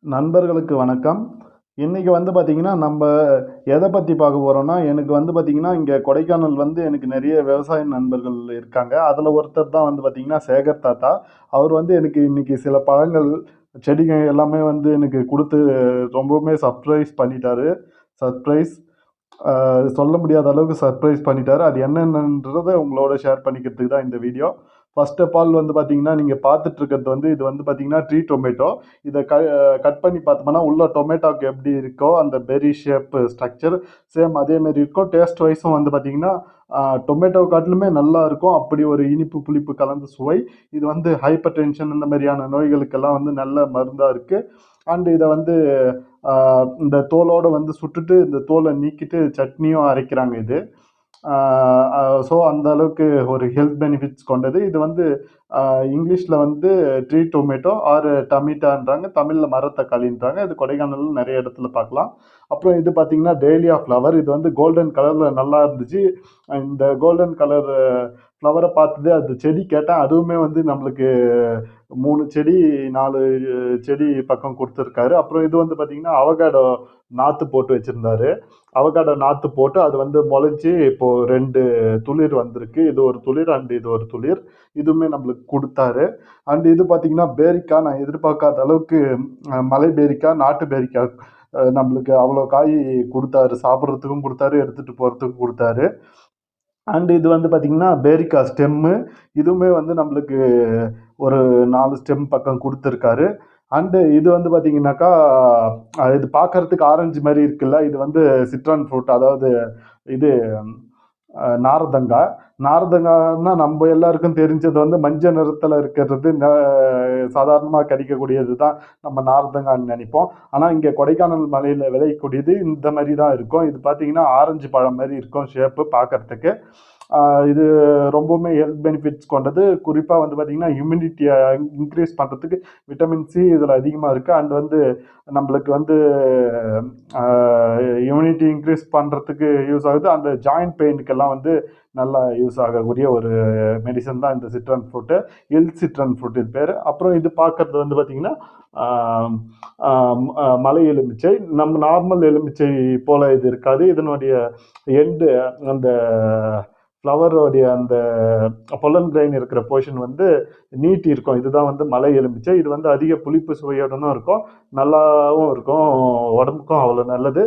நண்பர்களுக்கு வணக்கம். இன்னைக்கு வந்து பார்த்தீங்கன்னா, நம்ப எத பத்தி பார்க்க போறோம்னா, எனக்கு வந்து பார்த்தீங்கன்னா, இங்க கொடைக்கானல் வந்து எனக்கு நெறைய விவசாய நண்பர்கள் இருக்காங்க. அதுல ஒருத்தர் தான் வந்து பார்த்தீங்கன்னா, சேகர் தாத்தா. அவர் வந்து எனக்கு இன்னைக்கு சில பழங்கள், செடிக எல்லாமே வந்து எனக்கு குடுத்து ரொம்பவுமே சர்ப்ரைஸ் பண்ணிட்டாரு. சர்ப்ரைஸ் சொல்ல முடியாத அளவுக்கு சர்ப்ரைஸ் பண்ணிட்டாரு. அது என்னென்னன்றத உங்களோட ஷேர் பண்ணிக்கிறதுக்கு தான் இந்த வீடியோ. ஃபர்ஸ்ட் ஆஃப் ஆல் வந்து பார்த்தீங்கன்னா, நீங்க பார்த்துட்டு இருக்கிறது வந்து இது வந்து பார்த்தீங்கன்னா, ட்ரீ டொமேட்டோ. இத கட் பண்ணி பார்த்தோம்னா, உள்ள டொமேட்டோக்கு எப்படி இருக்கோ, அந்த பெர்ரி ஷேப் ஸ்ட்ரக்சர் சேம் அதே மாரி இருக்கும். டேஸ்ட் வைஸும் வந்து பார்த்தீங்கன்னா, டொமேட்டோ காட்டிலுமே நல்லா இருக்கும். அப்படி ஒரு இனிப்பு, புளிப்பு கலந்த சுவை. இது வந்து ஹைப்பர் டென்ஷன் இந்த மாரியான நோய்களுக்கெல்லாம் வந்து நல்ல மருந்தா இருக்கு. அண்ட் இத வந்து இந்த தோலோட வந்து சுட்டுட்டு, இந்த தோல நீக்கிட்டு சட்னியும் அரைக்கிறாங்க இது. ஸோ அந்த அளவுக்கு ஒரு ஹெல்த் பெனிஃபிட்ஸ் கொண்டது. இது வந்து இங்கிலீஷ்ல வந்து ட்ரீ டொமேட்டோ ஆர் டமீட்டான்றாங்க. தமிழ்ல மரத்தக்காளின்றாங்க. இது கொடைக்கானல்ல நெறைய இடத்துல பார்க்கலாம். அப்புறம் இது பார்த்தீங்கன்னா, டேலியா ஃப்ளவர். இது வந்து கோல்டன் கலர்ல நல்லா இருந்துச்சு. இந்த கோல்டன் கலர் ஃப்ளவர பார்த்தது அது செடி கேட்டேன். அதுவுமே வந்து நம்மளுக்கு 3 செடி, 4 செடி பக்கம் குடுத்துருக்காரு. அப்புறம் இது வந்து பார்த்தீங்கன்னா, அவகாடோ நாத்து போட்டு வச்சிருந்தாரு. அவகாடோ நாத்து போட்டு அது வந்து மொளச்சு இப்போ 2 துளிர் வந்திருக்கு. இது ஒரு துளிர் அண்ட் இது ஒரு துளிர். இதுவுமே நம்மளுக்கு குடுத்தாரு. அண்ட் இது பார்த்தீங்கன்னா, பேரிக்கா நான் எதிர்பார்க்காத அளவுக்கு மலை பேரிக்கா, நாட்டு பேரிக்கா நம்மளுக்கு அவ்வளோ காய் குடுத்தாரு. சாப்பிடுறதுக்கும் குடுத்தாரு, எடுத்துட்டு போறதுக்கும் குடுத்தாரு. அண்ட் இது வந்து பார்த்தீங்கன்னா, பேரிக்கா ஸ்டெம்மு. இதுவுமே வந்து நம்மளுக்கு ஒரு 4 ஸ்டெம் பக்கம் குடுத்துருக்காரு. அண்ட் இது வந்து பார்த்தீங்கன்னாக்கா, இது பார்க்கறதுக்கு ஆரஞ்சு மாரி இருக்குல்ல, இது வந்து சிட்ரன் ஃப்ரூட். அதாவது இது நாரதங்கா. நாரதங்கான்னா நம்ப எல்லாருக்கும் தெரிஞ்சது வந்து மஞ்ச நிறத்துல இருக்கிறது சாதாரணமா கிடைக்கக்கூடியது தான் நம்ம நாரதங்கான்னு நெனைப்போம். ஆனா, இங்க கொடைக்கானல் மலையில விளையக்கூடியது இந்த மாரி தான் இருக்கும். இது பார்த்தீங்கன்னா, ஆரஞ்சு பழம் மாரி இருக்கும் ஷேப்பு பார்க்கறதுக்கு. ஆ இது ரொம்பவுமே ஹெல்த் பெனிஃபிட்ஸ் கொண்டது. குறிப்பா வந்து பார்த்தீங்கன்னா, இம்யூனிட்டிய இன்கிரீஸ் பண்றதுக்கு விட்டமின் சி இதுல அதிகமா இருக்கு. அண்ட் வந்து நம்பளுக்கு வந்து ஆ இம்யூனிட்டி இன்கிரீஸ் பண்றதுக்கு யூஸ் ஆகுது. அந்த ஜாயிண்ட் பெயினுக்கெல்லாம் வந்து நல்லா யூஸ் ஆகக்கூடிய ஒரு மெடிசின் தான் இந்த Citroen fruit. L Citroen fruit இது பேரு. அப்புறம் இது பார்க்கறது வந்து பார்த்தீங்கன்னா, ஆம் மலை எலுமிச்சை. நம்ம நார்மல் எலுமிச்சை போல இது இருக்காது. இதனுடைய எண்டு அந்த ஃப்ளவரோடைய அந்த பொல்லன் கிரெயின் இருக்கிற போர்ஷன் வந்து நீட்டி இருக்கும். இதுதான் வந்து மலை எலுமிச்சை. இது வந்து அதிக புளிப்பு சுவையுடனும் இருக்கும். நல்லாவும் இருக்கும். உடம்புக்கும் அவ்வளோ நல்லது.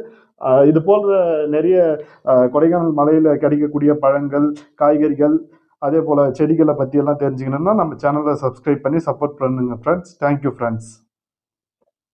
இது போன்ற நெறைய கொடைக்கானல் மலையில கிடைக்கக்கூடிய பழங்கள், காய்கறிகள், அதேபோல செடிகள பத்தி எல்லாம் தெரிஞ்சுக்கணும்னா, நம்ம சேனல சப்ஸ்கிரைப் பண்ணி சப்போர்ட் பண்ணுங்க ஃபிரெண்ட்ஸ். Thank you friends.